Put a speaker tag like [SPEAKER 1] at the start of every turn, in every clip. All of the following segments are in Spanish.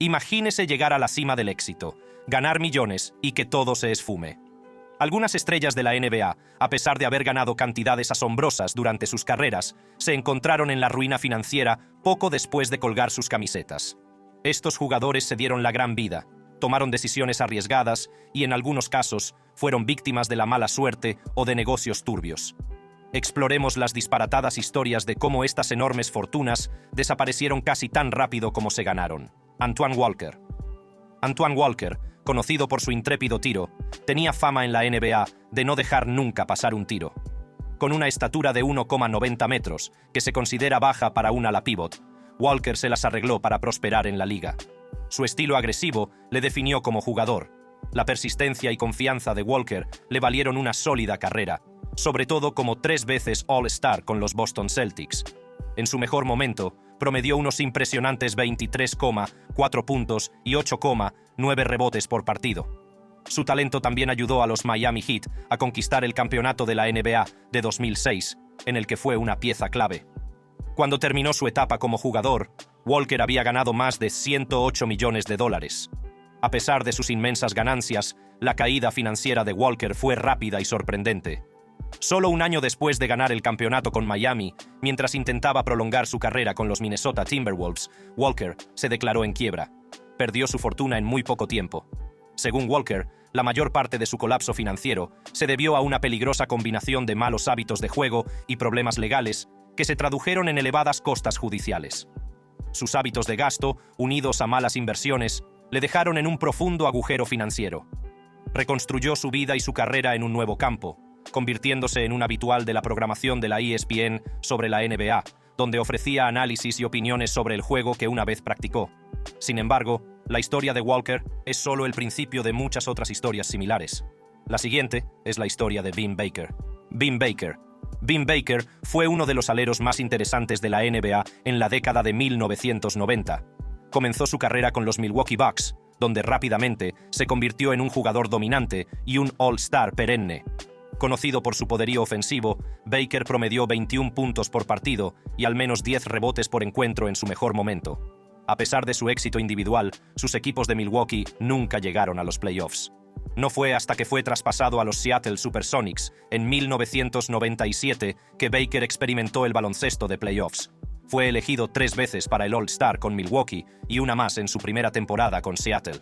[SPEAKER 1] Imagínese llegar a la cima del éxito, ganar millones y que todo se esfume. Algunas estrellas de la NBA, a pesar de haber ganado cantidades asombrosas durante sus carreras, se encontraron en la ruina financiera poco después de colgar sus camisetas. Estos jugadores se dieron la gran vida, tomaron decisiones arriesgadas y, en algunos casos, fueron víctimas de la mala suerte o de negocios turbios. Exploremos las disparatadas historias de cómo estas enormes fortunas desaparecieron casi tan rápido como se ganaron. Antoine Walker. Antoine Walker, conocido por su intrépido tiro, tenía fama en la NBA de no dejar nunca pasar un tiro. Con una estatura de 1,90 metros, que se considera baja para un ala pívot, Walker se las arregló para prosperar en la liga. Su estilo agresivo le definió como jugador. La persistencia y confianza de Walker le valieron una sólida carrera, sobre todo como 3 veces All-Star con los Boston Celtics. En su mejor momento, promedió unos impresionantes 23,4 puntos y 8,9 rebotes por partido. Su talento también ayudó a los Miami Heat a conquistar el campeonato de la NBA de 2006, en el que fue una pieza clave. Cuando terminó su etapa como jugador, Walker había ganado más de $108 millones. A pesar de sus inmensas ganancias, la caída financiera de Walker fue rápida y sorprendente. Solo un año después de ganar el campeonato con Miami, mientras intentaba prolongar su carrera con los Minnesota Timberwolves, Walker se declaró en quiebra. Perdió su fortuna en muy poco tiempo. Según Walker, la mayor parte de su colapso financiero se debió a una peligrosa combinación de malos hábitos de juego y problemas legales que se tradujeron en elevadas costas judiciales. Sus hábitos de gasto, unidos a malas inversiones, le dejaron en un profundo agujero financiero. Reconstruyó su vida y su carrera en un nuevo campo, convirtiéndose en un habitual de la programación de la ESPN sobre la NBA, donde ofrecía análisis y opiniones sobre el juego que una vez practicó. Sin embargo, la historia de Walker es solo el principio de muchas otras historias similares. La siguiente es la historia de Vin Baker. Vin Baker fue uno de los aleros más interesantes de la NBA en la década de 1990. Comenzó su carrera con los Milwaukee Bucks, donde rápidamente se convirtió en un jugador dominante y un All-Star perenne. Conocido por su poderío ofensivo, Baker promedió 21 puntos por partido y al menos 10 rebotes por encuentro en su mejor momento. A pesar de su éxito individual, sus equipos de Milwaukee nunca llegaron a los playoffs. No fue hasta que fue traspasado a los Seattle Supersonics en 1997 que Baker experimentó el baloncesto de playoffs. Fue elegido 3 veces para el All-Star con Milwaukee y una más en su primera temporada con Seattle.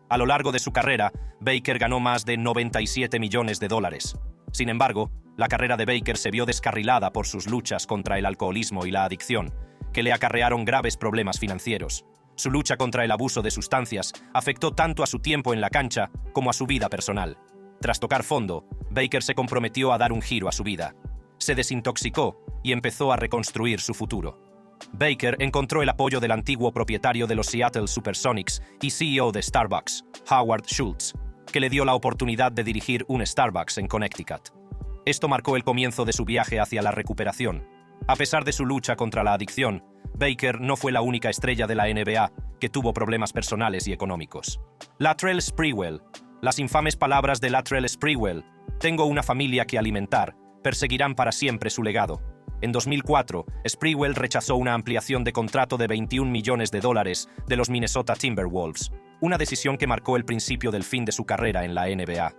[SPEAKER 1] A lo largo de su carrera, Baker ganó más de $97 millones. Sin embargo, la carrera de Baker se vio descarrilada por sus luchas contra el alcoholismo y la adicción, que le acarrearon graves problemas financieros. Su lucha contra el abuso de sustancias afectó tanto a su tiempo en la cancha como a su vida personal. Tras tocar fondo, Baker se comprometió a dar un giro a su vida. Se desintoxicó y empezó a reconstruir su futuro. Baker encontró el apoyo del antiguo propietario de los Seattle Supersonics y CEO de Starbucks, Howard Schultz, que le dio la oportunidad de dirigir un Starbucks en Connecticut. Esto marcó el comienzo de su viaje hacia la recuperación. A pesar de su lucha contra la adicción, Baker no fue la única estrella de la NBA que tuvo problemas personales y económicos. Latrell Sprewell. Las infames palabras de Latrell Sprewell, «Tengo una familia que alimentar», perseguirán para siempre su legado. En 2004, Sprewell rechazó una ampliación de contrato de $21 millones de los Minnesota Timberwolves, una decisión que marcó el principio del fin de su carrera en la NBA.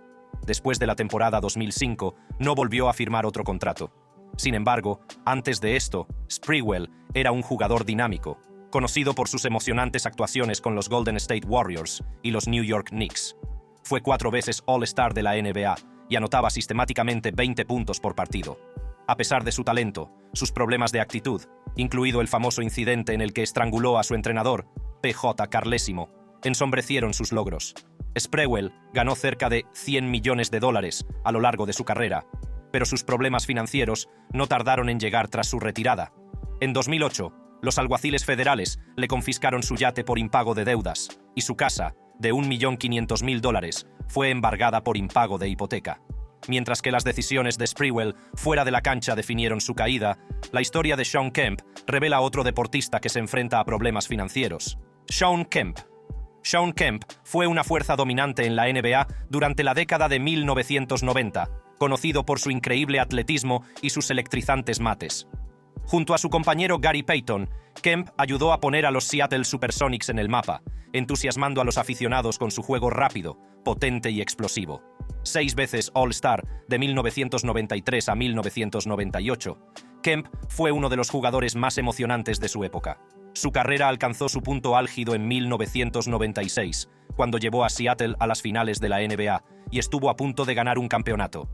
[SPEAKER 1] Después de la temporada 2005, no volvió a firmar otro contrato. Sin embargo, antes de esto, Sprewell era un jugador dinámico, conocido por sus emocionantes actuaciones con los Golden State Warriors y los New York Knicks. Fue 4 veces All-Star de la NBA y anotaba sistemáticamente 20 puntos por partido. A pesar de su talento, sus problemas de actitud, incluido el famoso incidente en el que estranguló a su entrenador, P.J. Carlesimo, ensombrecieron sus logros. Sprewell ganó cerca de $100 millones a lo largo de su carrera, pero sus problemas financieros no tardaron en llegar tras su retirada. En 2008, los alguaciles federales le confiscaron su yate por impago de deudas y su casa, de $1.500.000, fue embargada por impago de hipoteca. Mientras que las decisiones de Sprewell fuera de la cancha definieron su caída, la historia de Shawn Kemp revela a otro deportista que se enfrenta a problemas financieros. Shawn Kemp. Shawn Kemp fue una fuerza dominante en la NBA durante la década de 1990, conocido por su increíble atletismo y sus electrizantes mates. Junto a su compañero Gary Payton, Kemp ayudó a poner a los Seattle Supersonics en el mapa, entusiasmando a los aficionados con su juego rápido, potente y explosivo. 6 veces All-Star de 1993 a 1998, Kemp fue uno de los jugadores más emocionantes de su época. Su carrera alcanzó su punto álgido en 1996, cuando llevó a Seattle a las finales de la NBA y estuvo a punto de ganar un campeonato.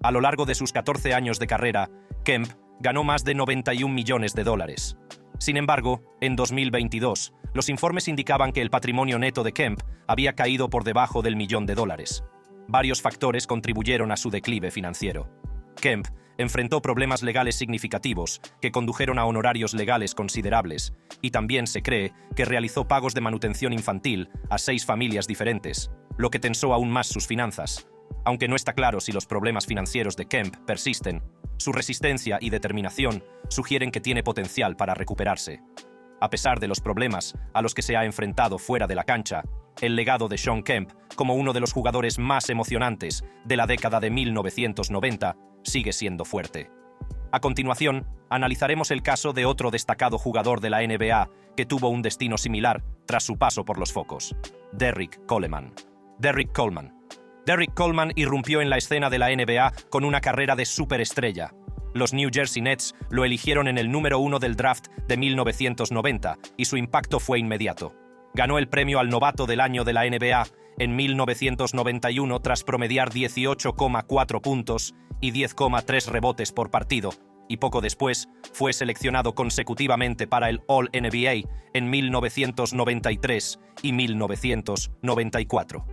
[SPEAKER 1] A lo largo de sus 14 años de carrera, Kemp ganó más de $91 millones. Sin embargo, en 2022, los informes indicaban que el patrimonio neto de Kemp había caído por debajo del $1 millón. Varios factores contribuyeron a su declive financiero. Kemp enfrentó problemas legales significativos que condujeron a honorarios legales considerables, y también se cree que realizó pagos de manutención infantil a 6 familias diferentes, lo que tensó aún más sus finanzas. Aunque no está claro si los problemas financieros de Kemp persisten, su resistencia y determinación sugieren que tiene potencial para recuperarse. A pesar de los problemas a los que se ha enfrentado fuera de la cancha, el legado de Shawn Kemp como uno de los jugadores más emocionantes de la década de 1990 sigue siendo fuerte. A continuación, analizaremos el caso de otro destacado jugador de la NBA que tuvo un destino similar tras su paso por los focos: Derrick Coleman. Derrick Coleman irrumpió en la escena de la NBA con una carrera de superestrella. Los New Jersey Nets lo eligieron en el número 1 del draft de 1990 y su impacto fue inmediato. Ganó el premio al novato del año de la NBA en 1991 tras promediar 18,4 puntos y 10,3 rebotes por partido, y poco después fue seleccionado consecutivamente para el All-NBA en 1993 y 1994.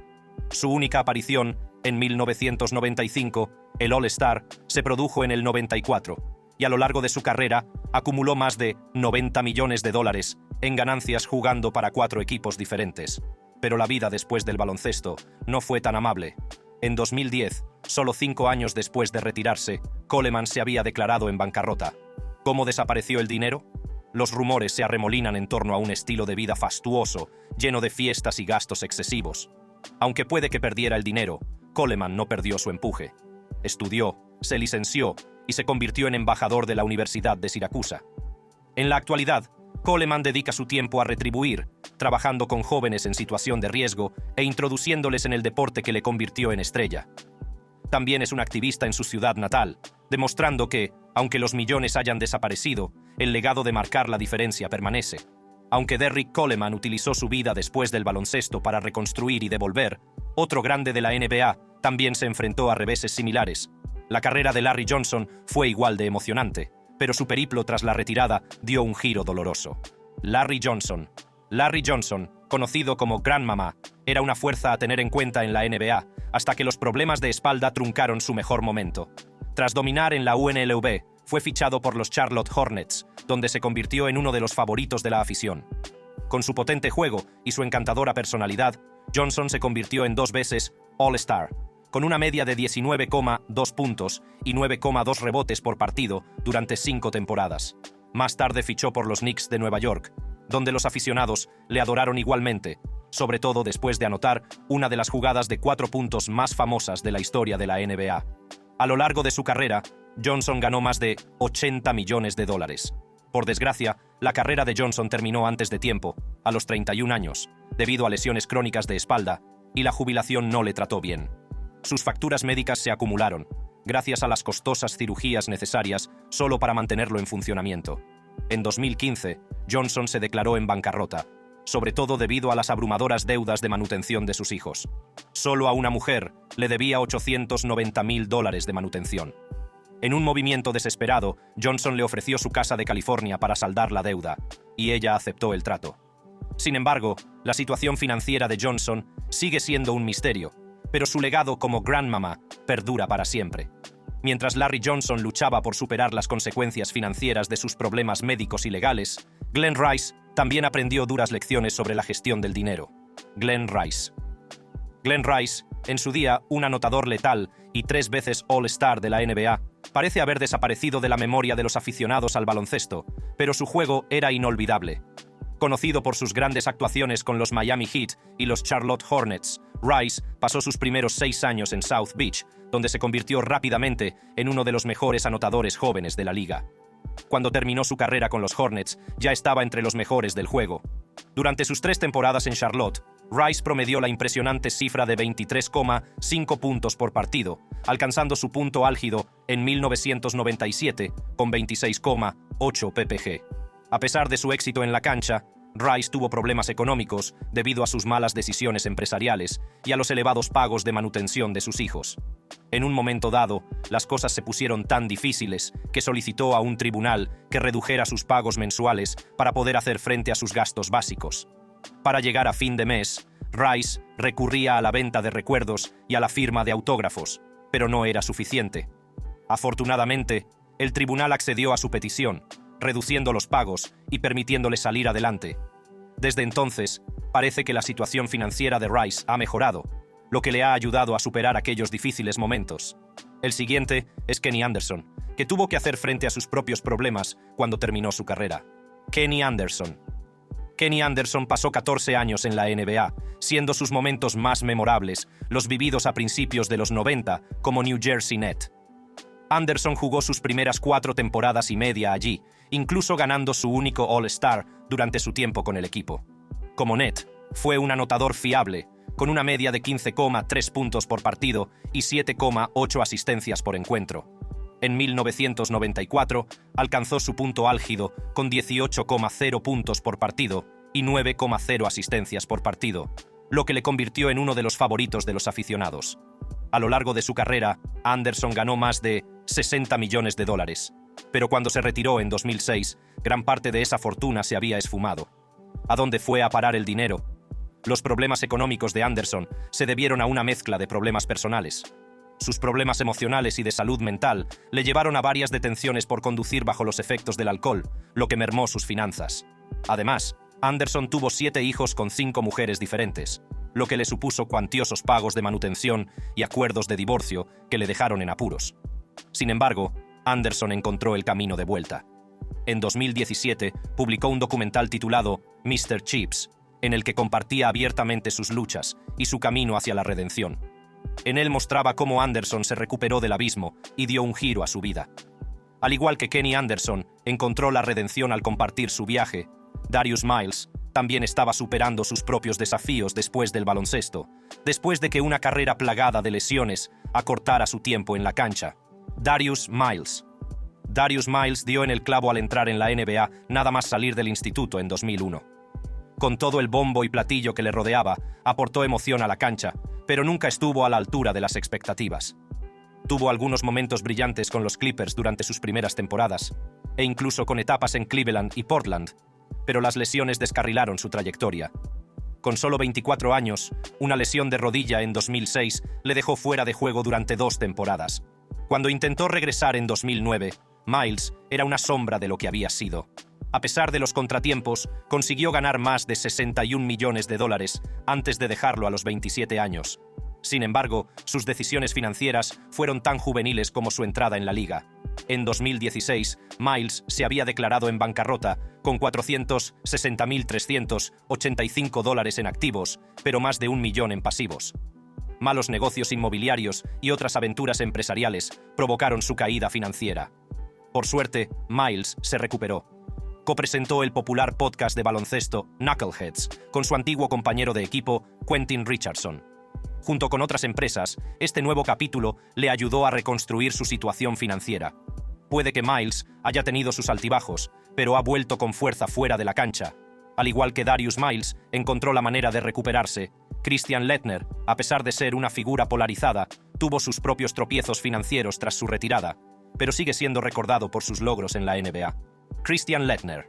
[SPEAKER 1] Su única aparición, en 1995, el All-Star, se produjo en el 94, y a lo largo de su carrera acumuló más de $90 millones en ganancias jugando para 4 equipos diferentes. Pero la vida después del baloncesto no fue tan amable. En 2010, solo 5 años después de retirarse, Coleman se había declarado en bancarrota. ¿Cómo desapareció el dinero? Los rumores se arremolinan en torno a un estilo de vida fastuoso, lleno de fiestas y gastos excesivos. Aunque puede que perdiera el dinero, Coleman no perdió su empuje. Estudió, se licenció y se convirtió en embajador de la Universidad de Siracusa. En la actualidad, Coleman dedica su tiempo a retribuir, trabajando con jóvenes en situación de riesgo e introduciéndoles en el deporte que le convirtió en estrella. También es un activista en su ciudad natal, demostrando que, aunque los millones hayan desaparecido, el legado de marcar la diferencia permanece. Aunque Derrick Coleman utilizó su vida después del baloncesto para reconstruir y devolver, otro grande de la NBA también se enfrentó a reveses similares. La carrera de Larry Johnson fue igual de emocionante, pero su periplo tras la retirada dio un giro doloroso. Larry Johnson, conocido como Grandmama, era una fuerza a tener en cuenta en la NBA, hasta que los problemas de espalda truncaron su mejor momento. Tras dominar en la UNLV, fue fichado por los Charlotte Hornets, donde se convirtió en uno de los favoritos de la afición. Con su potente juego y su encantadora personalidad, Johnson se convirtió en 2 veces All-Star, con una media de 19,2 puntos y 9,2 rebotes por partido durante 5 temporadas. Más tarde fichó por los Knicks de Nueva York, donde los aficionados le adoraron igualmente, sobre todo después de anotar una de las jugadas de 4 puntos más famosas de la historia de la NBA. A lo largo de su carrera, Johnson ganó más de $80 millones. Por desgracia, la carrera de Johnson terminó antes de tiempo, a los 31 años, debido a lesiones crónicas de espalda, y la jubilación no le trató bien. Sus facturas médicas se acumularon, gracias a las costosas cirugías necesarias solo para mantenerlo en funcionamiento. En 2015, Johnson se declaró en bancarrota, sobre todo debido a las abrumadoras deudas de manutención de sus hijos. Solo a una mujer le debía $890.000 de manutención. En un movimiento desesperado, Johnson le ofreció su casa de California para saldar la deuda, y ella aceptó el trato. Sin embargo, la situación financiera de Johnson sigue siendo un misterio, pero su legado como Grandmama perdura para siempre. Mientras Larry Johnson luchaba por superar las consecuencias financieras de sus problemas médicos y legales, Glenn Rice también aprendió duras lecciones sobre la gestión del dinero. Glenn Rice, en su día un anotador letal y 3 veces All-Star de la NBA, parece haber desaparecido de la memoria de los aficionados al baloncesto, pero su juego era inolvidable. Conocido por sus grandes actuaciones con los Miami Heat y los Charlotte Hornets, Rice pasó sus primeros 6 años en South Beach, donde se convirtió rápidamente en uno de los mejores anotadores jóvenes de la liga. Cuando terminó su carrera con los Hornets, ya estaba entre los mejores del juego. Durante sus 3 temporadas en Charlotte, Rice promedió la impresionante cifra de 23,5 puntos por partido, alcanzando su punto álgido en 1997 con 26,8 ppg. A pesar de su éxito en la cancha, Rice tuvo problemas económicos debido a sus malas decisiones empresariales y a los elevados pagos de manutención de sus hijos. En un momento dado, las cosas se pusieron tan difíciles que solicitó a un tribunal que redujera sus pagos mensuales para poder hacer frente a sus gastos básicos. Para llegar a fin de mes, Rice recurría a la venta de recuerdos y a la firma de autógrafos, pero no era suficiente. Afortunadamente, el tribunal accedió a su petición, reduciendo los pagos y permitiéndole salir adelante. Desde entonces, parece que la situación financiera de Rice ha mejorado, lo que le ha ayudado a superar aquellos difíciles momentos. El siguiente es Kenny Anderson, que tuvo que hacer frente a sus propios problemas cuando terminó su carrera. Kenny Anderson. Kenny Anderson pasó 14 años en la NBA, siendo sus momentos más memorables los vividos a principios de los 90 como New Jersey Net. Anderson jugó sus primeras 4 temporadas y media allí, incluso ganando su único All-Star durante su tiempo con el equipo. Como Net, fue un anotador fiable, con una media de 15,3 puntos por partido y 7,8 asistencias por encuentro. En 1994, alcanzó su punto álgido con 18,0 puntos por partido y 9,0 asistencias por partido, lo que le convirtió en uno de los favoritos de los aficionados. A lo largo de su carrera, Anderson ganó más de $60 millones, pero cuando se retiró en 2006, gran parte de esa fortuna se había esfumado. ¿A dónde fue a parar el dinero? Los problemas económicos de Anderson se debieron a una mezcla de problemas personales. Sus problemas emocionales y de salud mental le llevaron a varias detenciones por conducir bajo los efectos del alcohol, lo que mermó sus finanzas. Además, Anderson tuvo 7 hijos con 5 mujeres diferentes, lo que le supuso cuantiosos pagos de manutención y acuerdos de divorcio que le dejaron en apuros. Sin embargo, Anderson encontró el camino de vuelta. En 2017, publicó un documental titulado Mr. Chips, en el que compartía abiertamente sus luchas y su camino hacia la redención. En él mostraba cómo Anderson se recuperó del abismo y dio un giro a su vida. Al igual que Kenny Anderson encontró la redención al compartir su viaje, Darius Miles también estaba superando sus propios desafíos después del baloncesto, después de que una carrera plagada de lesiones acortara su tiempo en la cancha. Darius Miles dio en el clavo al entrar en la NBA nada más salir del instituto en 2001. Con todo el bombo y platillo que le rodeaba, aportó emoción a la cancha, pero nunca estuvo a la altura de las expectativas. Tuvo algunos momentos brillantes con los Clippers durante sus primeras temporadas, e incluso con etapas en Cleveland y Portland, pero las lesiones descarrilaron su trayectoria. Con solo 24 años, una lesión de rodilla en 2006 le dejó fuera de juego durante 2 temporadas. Cuando intentó regresar en 2009, Miles era una sombra de lo que había sido. A pesar de los contratiempos, consiguió ganar más de $61 millones antes de dejarlo a los 27 años. Sin embargo, sus decisiones financieras fueron tan juveniles como su entrada en la liga. En 2016, Miles se había declarado en bancarrota con $460.385 en activos, pero más de $1 millón en pasivos. Malos negocios inmobiliarios y otras aventuras empresariales provocaron su caída financiera. Por suerte, Miles se recuperó. Copresentó el popular podcast de baloncesto Knuckleheads con su antiguo compañero de equipo, Quentin Richardson. Junto con otras empresas, este nuevo capítulo le ayudó a reconstruir su situación financiera. Puede que Miles haya tenido sus altibajos, pero ha vuelto con fuerza fuera de la cancha. Al igual que Darius Miles encontró la manera de recuperarse, Christian Laettner, a pesar de ser una figura polarizada, tuvo sus propios tropiezos financieros tras su retirada, pero sigue siendo recordado por sus logros en la NBA. Christian Laettner.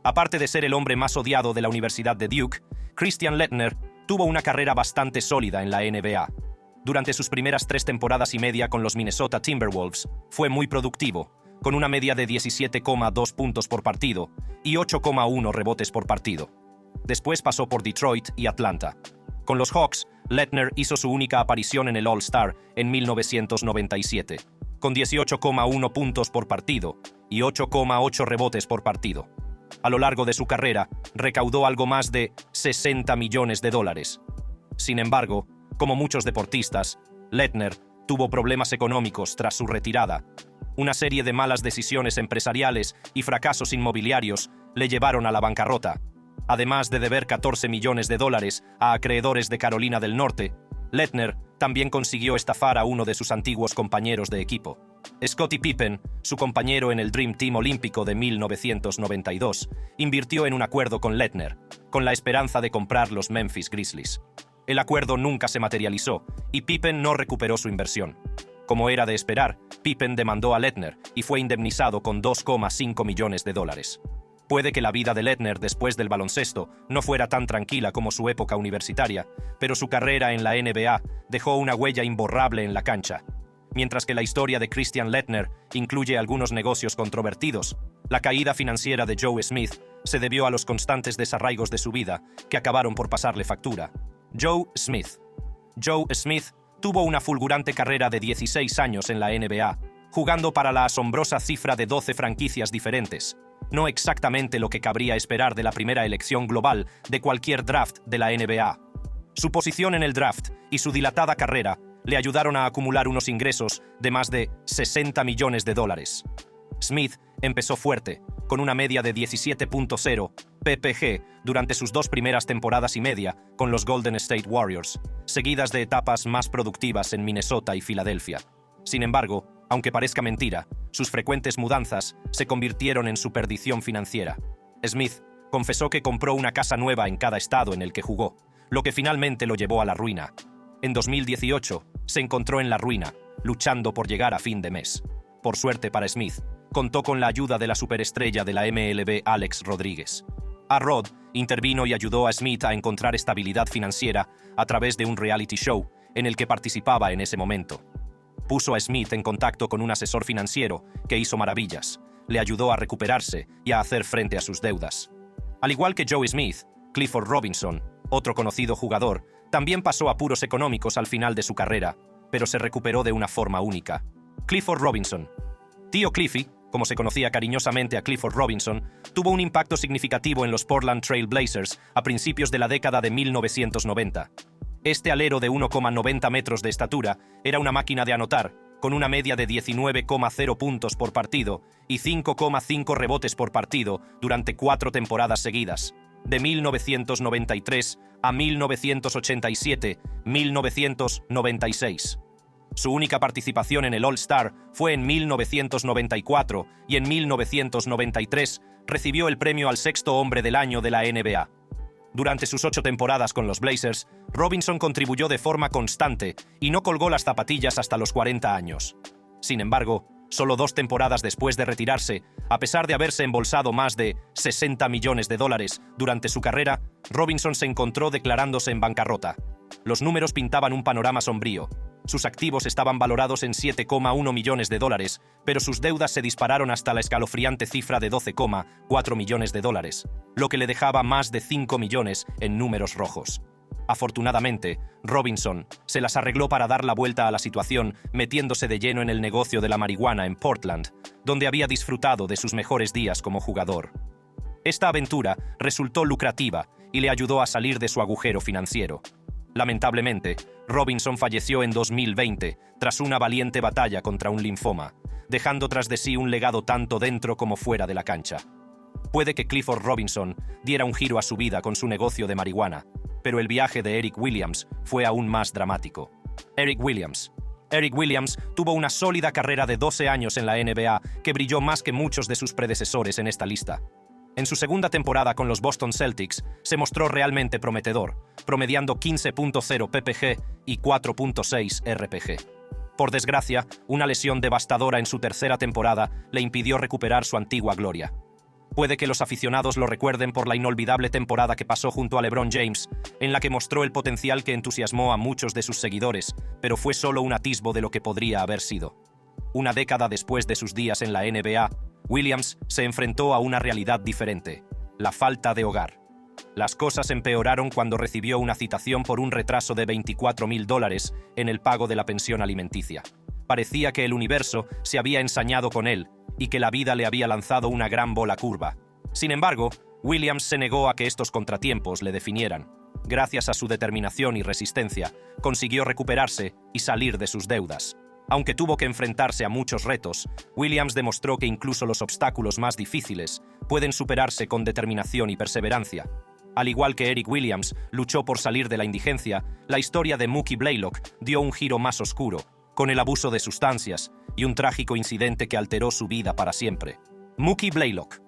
[SPEAKER 1] Aparte de ser el hombre más odiado de la Universidad de Duke, Christian Laettner tuvo una carrera bastante sólida en la NBA. Durante sus primeras 3 temporadas y media con los Minnesota Timberwolves, fue muy productivo, con una media de 17,2 puntos por partido y 8,1 rebotes por partido. Después pasó por Detroit y Atlanta. Con los Hawks, Laettner hizo su única aparición en el All-Star en 1997, con 18,1 puntos por partido y 8,8 rebotes por partido. A lo largo de su carrera, recaudó algo más de $60 millones. Sin embargo, como muchos deportistas, Laettner tuvo problemas económicos tras su retirada. Una serie de malas decisiones empresariales y fracasos inmobiliarios le llevaron a la bancarrota. Además de deber $14 millones a acreedores de Carolina del Norte, Lettner también consiguió estafar a uno de sus antiguos compañeros de equipo. Scottie Pippen, su compañero en el Dream Team olímpico de 1992, invirtió en un acuerdo con Lettner, con la esperanza de comprar los Memphis Grizzlies. El acuerdo nunca se materializó y Pippen no recuperó su inversión. Como era de esperar, Pippen demandó a Lettner y fue indemnizado con $2,5 millones. Puede que la vida de Lettner después del baloncesto no fuera tan tranquila como su época universitaria, pero su carrera en la NBA dejó una huella imborrable en la cancha. Mientras que la historia de Christian Lettner incluye algunos negocios controvertidos, la caída financiera de Joe Smith se debió a los constantes desarraigos de su vida que acabaron por pasarle factura. Joe Smith tuvo una fulgurante carrera de 16 años en la NBA, jugando para la asombrosa cifra de 12 franquicias diferentes. No exactamente lo que cabría esperar de la primera elección global de cualquier draft de la NBA. Su posición en el draft y su dilatada carrera le ayudaron a acumular unos ingresos de más de $60 millones. Smith empezó fuerte, con una media de 17.0 ppg durante sus 2 primeras temporadas y media con los Golden State Warriors, seguidas de etapas más productivas en Minnesota y Filadelfia. Sin embargo, aunque parezca mentira, sus frecuentes mudanzas se convirtieron en su perdición financiera. Smith confesó que compró una casa nueva en cada estado en el que jugó, lo que finalmente lo llevó a la ruina. En 2018, se encontró en la ruina, luchando por llegar a fin de mes. Por suerte para Smith, contó con la ayuda de la superestrella de la MLB Alex Rodríguez. A-Rod intervino y ayudó a Smith a encontrar estabilidad financiera a través de un reality show en el que participaba en ese momento. Puso a Smith en contacto con un asesor financiero que hizo maravillas, le ayudó a recuperarse y a hacer frente a sus deudas. Al igual que Joe Smith, Clifford Robinson, otro conocido jugador, también pasó apuros económicos al final de su carrera, pero se recuperó de una forma única. Clifford Robinson. Tío Cliffy, como se conocía cariñosamente a Clifford Robinson, tuvo un impacto significativo en los Portland Trail Blazers a principios de la década de 1990. Este alero de 1,90 metros de estatura era una máquina de anotar, con una media de 19,0 puntos por partido y 5,5 rebotes por partido durante 4 temporadas seguidas, de 1993 a 1987-1996. Su única participación en el All-Star fue en 1994 y en 1993 recibió el premio al sexto hombre del año de la NBA. Durante sus 8 temporadas con los Blazers, Robinson contribuyó de forma constante y no colgó las zapatillas hasta los 40 años. Sin embargo, solo 2 temporadas después de retirarse, a pesar de haberse embolsado más de $60 millones durante su carrera, Robinson se encontró declarándose en bancarrota. Los números pintaban un panorama sombrío. Sus activos estaban valorados en $7,1 millones, pero sus deudas se dispararon hasta la escalofriante cifra de $12,4 millones, lo que le dejaba más de 5 millones en números rojos. Afortunadamente, Robinson se las arregló para dar la vuelta a la situación metiéndose de lleno en el negocio de la marihuana en Portland, donde había disfrutado de sus mejores días como jugador. Esta aventura resultó lucrativa y le ayudó a salir de su agujero financiero. Lamentablemente, Robinson falleció en 2020 tras una valiente batalla contra un linfoma, dejando tras de sí un legado tanto dentro como fuera de la cancha. Puede que Clifford Robinson diera un giro a su vida con su negocio de marihuana, pero el viaje de Eric Williams fue aún más dramático. Eric Williams tuvo una sólida carrera de 12 años en la NBA que brilló más que muchos de sus predecesores en esta lista. En su segunda temporada con los Boston Celtics se mostró realmente prometedor, promediando 15.0 ppg y 4.6 rpg. Por desgracia, una lesión devastadora en su tercera temporada le impidió recuperar su antigua gloria. Puede que los aficionados lo recuerden por la inolvidable temporada que pasó junto a LeBron James, en la que mostró el potencial que entusiasmó a muchos de sus seguidores, pero fue solo un atisbo de lo que podría haber sido. Una década después de sus días en la NBA, Williams se enfrentó a una realidad diferente: la falta de hogar. Las cosas empeoraron cuando recibió una citación por un retraso de $24,000 en el pago de la pensión alimenticia. Parecía que el universo se había ensañado con él y que la vida le había lanzado una gran bola curva. Sin embargo, Williams se negó a que estos contratiempos le definieran. Gracias a su determinación y resistencia, consiguió recuperarse y salir de sus deudas. Aunque tuvo que enfrentarse a muchos retos, Williams demostró que incluso los obstáculos más difíciles pueden superarse con determinación y perseverancia. Al igual que Eric Williams luchó por salir de la indigencia, la historia de Mookie Blaylock dio un giro más oscuro, con el abuso de sustancias y un trágico incidente que alteró su vida para siempre. Mookie Blaylock.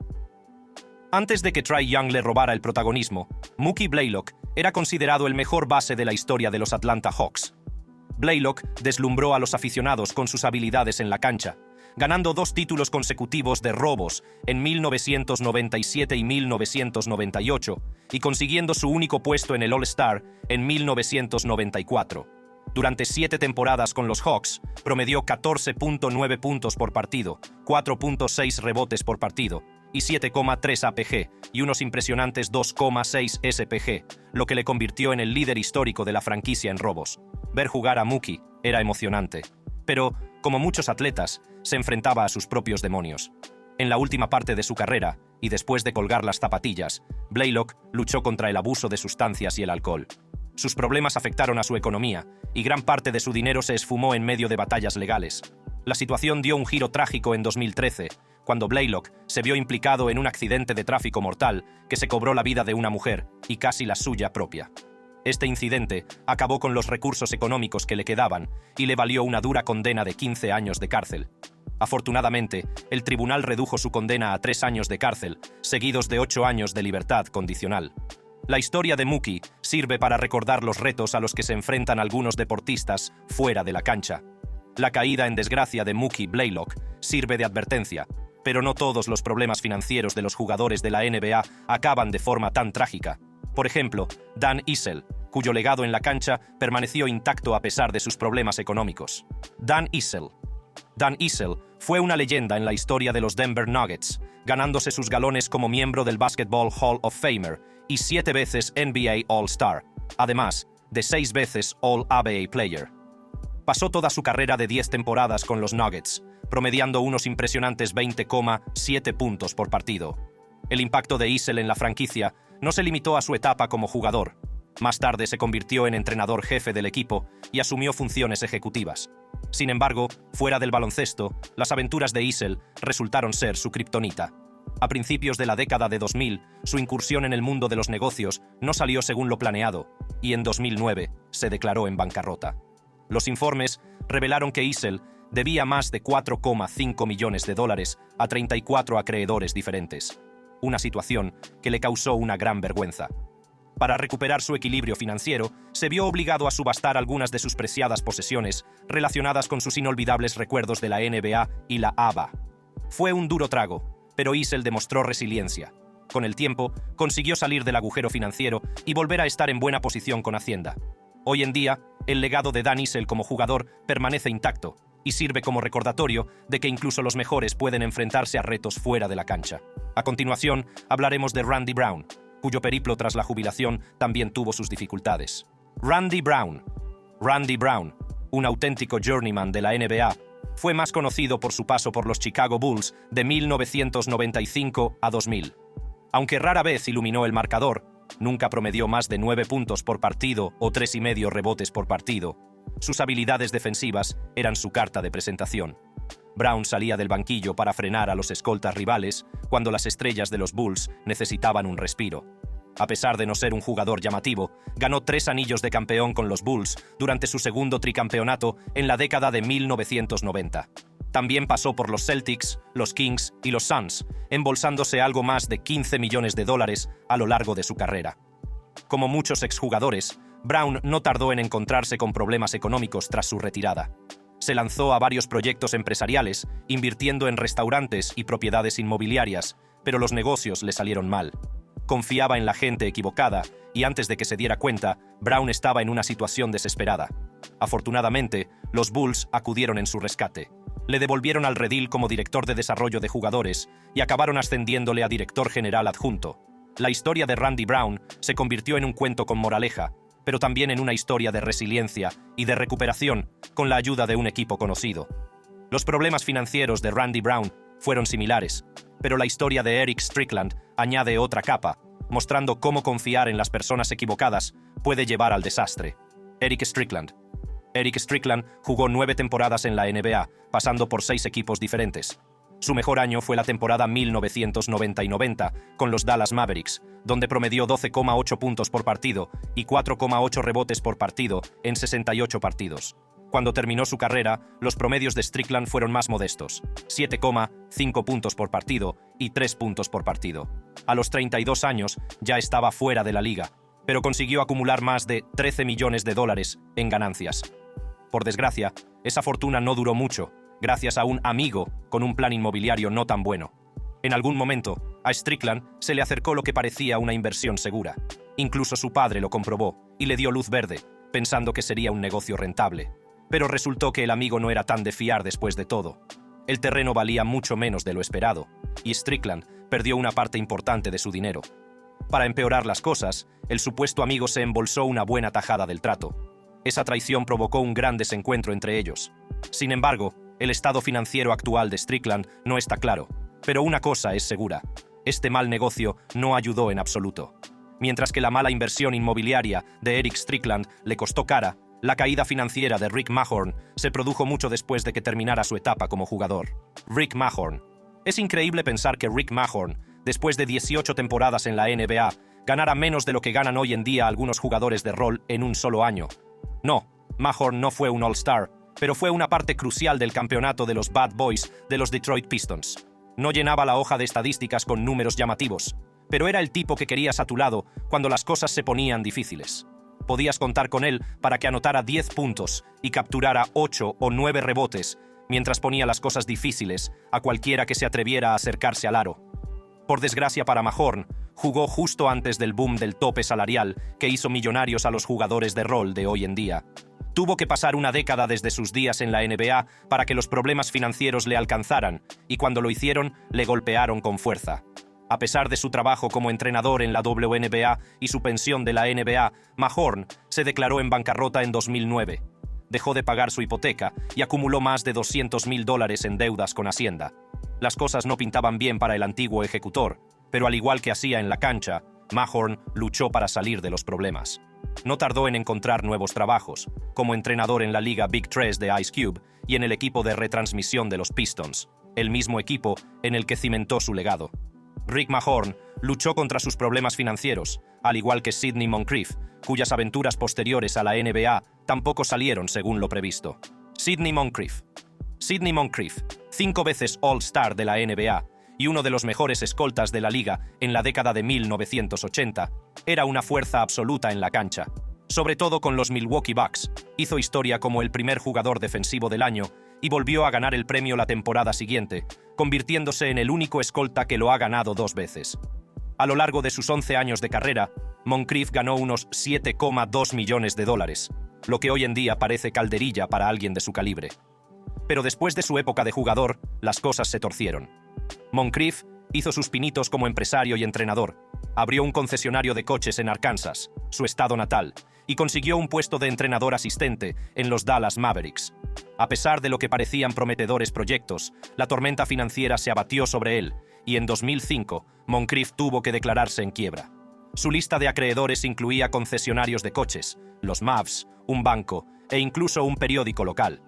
[SPEAKER 1] Antes de que Trae Young le robara el protagonismo, Mookie Blaylock era considerado el mejor base de la historia de los Atlanta Hawks. Blaylock deslumbró a los aficionados con sus habilidades en la cancha, ganando 2 títulos consecutivos de robos en 1997 y 1998 y consiguiendo su único puesto en el All-Star en 1994. Durante 7 temporadas con los Hawks, promedió 14.9 puntos por partido, 4.6 rebotes por partido y 7,3 APG y unos impresionantes 2,6 SPG, lo que le convirtió en el líder histórico de la franquicia en robos. Ver jugar a Mookie era emocionante, pero, como muchos atletas, se enfrentaba a sus propios demonios. En la última parte de su carrera, y después de colgar las zapatillas, Blaylock luchó contra el abuso de sustancias y el alcohol. Sus problemas afectaron a su economía, y gran parte de su dinero se esfumó en medio de batallas legales. La situación dio un giro trágico en 2013, cuando Blaylock se vio implicado en un accidente de tráfico mortal que se cobró la vida de una mujer y casi la suya propia. Este incidente acabó con los recursos económicos que le quedaban y le valió una dura condena de 15 años de cárcel. Afortunadamente, el tribunal redujo su condena a 3 años de cárcel, seguidos de 8 años de libertad condicional. La historia de Mookie sirve para recordar los retos a los que se enfrentan algunos deportistas fuera de la cancha. La caída en desgracia de Mookie Blaylock sirve de advertencia, pero no todos los problemas financieros de los jugadores de la NBA acaban de forma tan trágica. Por ejemplo, Dan Issel, cuyo legado en la cancha permaneció intacto a pesar de sus problemas económicos. Dan Issel fue una leyenda en la historia de los Denver Nuggets, ganándose sus galones como miembro del Basketball Hall of Famer y 7 veces NBA All-Star, además de 6 veces All-ABA Player. Pasó toda su carrera de 10 temporadas con los Nuggets, promediando unos impresionantes 20,7 puntos por partido. El impacto de Issel en la franquicia no se limitó a su etapa como jugador. Más tarde se convirtió en entrenador jefe del equipo y asumió funciones ejecutivas. Sin embargo, fuera del baloncesto, las aventuras de Issel resultaron ser su kriptonita. A principios de la década de 2000, su incursión en el mundo de los negocios no salió según lo planeado, y en 2009 se declaró en bancarrota. Los informes revelaron que Issel debía más de $4,5 millones a 34 acreedores diferentes. Una situación que le causó una gran vergüenza. Para recuperar su equilibrio financiero, se vio obligado a subastar algunas de sus preciadas posesiones relacionadas con sus inolvidables recuerdos de la NBA y la ABA. Fue un duro trago, pero Issel demostró resiliencia. Con el tiempo, consiguió salir del agujero financiero y volver a estar en buena posición con Hacienda. Hoy en día, el legado de Dan Issel como jugador permanece intacto y sirve como recordatorio de que incluso los mejores pueden enfrentarse a retos fuera de la cancha. A continuación, hablaremos de Randy Brown, cuyo periplo tras la jubilación también tuvo sus dificultades. Randy Brown, un auténtico journeyman de la NBA, fue más conocido por su paso por los Chicago Bulls de 1995 a 2000. Aunque rara vez iluminó el marcador, nunca promedió más de 9 puntos por partido o 3,5 rebotes por partido. Sus habilidades defensivas eran su carta de presentación. Brown salía del banquillo para frenar a los escoltas rivales cuando las estrellas de los Bulls necesitaban un respiro. A pesar de no ser un jugador llamativo, ganó 3 anillos de campeón con los Bulls durante su segundo tricampeonato en la década de 1990. También pasó por los Celtics, los Kings y los Suns, embolsándose algo más de $15 millones a lo largo de su carrera. Como muchos exjugadores, Brown no tardó en encontrarse con problemas económicos tras su retirada. Se lanzó a varios proyectos empresariales, invirtiendo en restaurantes y propiedades inmobiliarias, pero los negocios le salieron mal. Confiaba en la gente equivocada y antes de que se diera cuenta, Brown estaba en una situación desesperada. Afortunadamente, los Bulls acudieron en su rescate. Le devolvieron al redil como director de desarrollo de jugadores y acabaron ascendiéndole a director general adjunto. La historia de Randy Brown se convirtió en un cuento con moraleja, pero también en una historia de resiliencia y de recuperación con la ayuda de un equipo conocido. Los problemas financieros de Randy Brown fueron similares, pero la historia de Eric Strickland añade otra capa, mostrando cómo confiar en las personas equivocadas puede llevar al desastre. Eric Strickland. Eric Strickland jugó 9 temporadas en la NBA, pasando por 6 equipos diferentes. Su mejor año fue la temporada 1990 y 90 con los Dallas Mavericks, donde promedió 12,8 puntos por partido y 4,8 rebotes por partido en 68 partidos. Cuando terminó su carrera, los promedios de Strickland fueron más modestos, 7,5 puntos por partido y 3 puntos por partido. A los 32 años ya estaba fuera de la liga, pero consiguió acumular más de $13 millones en ganancias. Por desgracia, esa fortuna no duró mucho, gracias a un amigo con un plan inmobiliario no tan bueno. En algún momento, a Strickland se le acercó lo que parecía una inversión segura. Incluso su padre lo comprobó y le dio luz verde, pensando que sería un negocio rentable. Pero resultó que el amigo no era tan de fiar después de todo. El terreno valía mucho menos de lo esperado, y Strickland perdió una parte importante de su dinero. Para empeorar las cosas, el supuesto amigo se embolsó una buena tajada del trato. Esa traición provocó un gran desencuentro entre ellos. Sin embargo, el estado financiero actual de Strickland no está claro, pero una cosa es segura: este mal negocio no ayudó en absoluto. Mientras que la mala inversión inmobiliaria de Eric Strickland le costó cara, la caída financiera de Rick Mahorn se produjo mucho después de que terminara su etapa como jugador. Rick Mahorn. Es increíble pensar que Rick Mahorn, después de 18 temporadas en la NBA, ganara menos de lo que ganan hoy en día algunos jugadores de rol en un solo año. No, Mahorn no fue un All-Star, pero fue una parte crucial del campeonato de los Bad Boys de los Detroit Pistons. No llenaba la hoja de estadísticas con números llamativos, pero era el tipo que querías a tu lado cuando las cosas se ponían difíciles. Podías contar con él para que anotara 10 puntos y capturara 8 o 9 rebotes, mientras ponía las cosas difíciles a cualquiera que se atreviera a acercarse al aro. Por desgracia para Mahorn, jugó justo antes del boom del tope salarial que hizo millonarios a los jugadores de rol de hoy en día. Tuvo que pasar una década desde sus días en la NBA para que los problemas financieros le alcanzaran, y cuando lo hicieron, le golpearon con fuerza. A pesar de su trabajo como entrenador en la WNBA y su pensión de la NBA, Mahorn se declaró en bancarrota en 2009. Dejó de pagar su hipoteca y acumuló más de $200,000 en deudas con Hacienda. Las cosas no pintaban bien para el antiguo ejecutor, pero al igual que hacía en la cancha, Mahorn luchó para salir de los problemas. No tardó en encontrar nuevos trabajos, como entrenador en la liga Big 3 de Ice Cube y en el equipo de retransmisión de los Pistons, el mismo equipo en el que cimentó su legado. Rick Mahorn luchó contra sus problemas financieros, al igual que Sidney Moncrief, cuyas aventuras posteriores a la NBA tampoco salieron según lo previsto. Sidney Moncrief. Sidney Moncrief, 5 veces All-Star de la NBA y uno de los mejores escoltas de la liga en la década de 1980, era una fuerza absoluta en la cancha. Sobre todo con los Milwaukee Bucks, hizo historia como el primer jugador defensivo del año y volvió a ganar el premio la temporada siguiente, convirtiéndose en el único escolta que lo ha ganado 2 veces. A lo largo de sus 11 años de carrera, Moncrief ganó unos $7,2 millones, lo que hoy en día parece calderilla para alguien de su calibre. Pero después de su época de jugador, las cosas se torcieron. Moncrief hizo sus pinitos como empresario y entrenador, abrió un concesionario de coches en Arkansas, su estado natal, y consiguió un puesto de entrenador asistente en los Dallas Mavericks. A pesar de lo que parecían prometedores proyectos, la tormenta financiera se abatió sobre él, y en 2005, Moncrief tuvo que declararse en quiebra. Su lista de acreedores incluía concesionarios de coches, los Mavs, un banco e incluso un periódico local.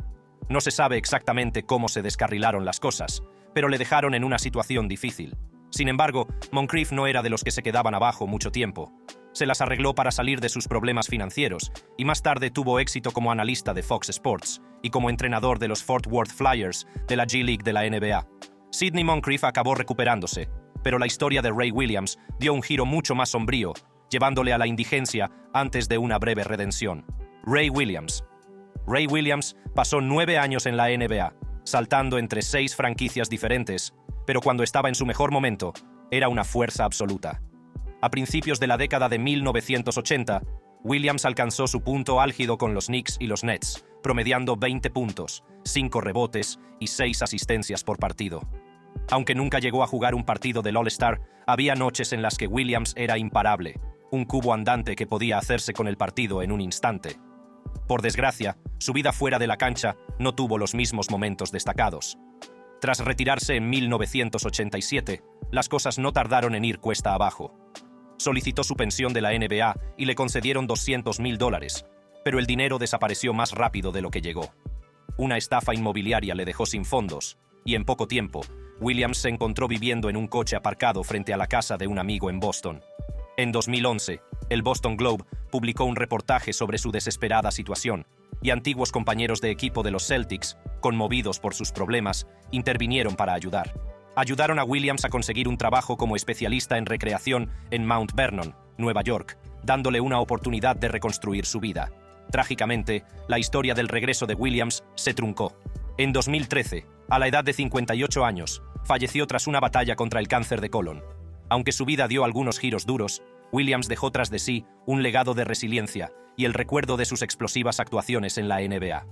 [SPEAKER 1] No se sabe exactamente cómo se descarrilaron las cosas, pero le dejaron en una situación difícil. Sin embargo, Moncrief no era de los que se quedaban abajo mucho tiempo. Se las arregló para salir de sus problemas financieros y más tarde tuvo éxito como analista de Fox Sports y como entrenador de los Fort Worth Flyers de la G-League de la NBA. Sidney Moncrief acabó recuperándose, pero la historia de Ray Williams dio un giro mucho más sombrío, llevándole a la indigencia antes de una breve redención. Ray Williams. Ray Williams pasó 9 años en la NBA, saltando entre 6 franquicias diferentes, pero cuando estaba en su mejor momento, era una fuerza absoluta. A principios de la década de 1980, Williams alcanzó su punto álgido con los Knicks y los Nets, promediando 20 puntos, 5 rebotes y 6 asistencias por partido. Aunque nunca llegó a jugar un partido del All-Star, había noches en las que Williams era imparable, un cubo andante que podía hacerse con el partido en un instante. Por desgracia, su vida fuera de la cancha no tuvo los mismos momentos destacados. Tras retirarse en 1987, las cosas no tardaron en ir cuesta abajo. Solicitó su pensión de la NBA y le concedieron $200,000, pero el dinero desapareció más rápido de lo que llegó. Una estafa inmobiliaria le dejó sin fondos, y en poco tiempo, Williams se encontró viviendo en un coche aparcado frente a la casa de un amigo en Boston. En 2011, el Boston Globe publicó un reportaje sobre su desesperada situación, y antiguos compañeros de equipo de los Celtics, conmovidos por sus problemas, intervinieron para ayudar. Ayudaron a Williams a conseguir un trabajo como especialista en recreación en Mount Vernon, Nueva York, dándole una oportunidad de reconstruir su vida. Trágicamente, la historia del regreso de Williams se truncó. En 2013, a la edad de 58 años, falleció tras una batalla contra el cáncer de colon. Aunque su vida dio algunos giros duros, Williams dejó tras de sí un legado de resiliencia y el recuerdo de sus explosivas actuaciones en la NBA.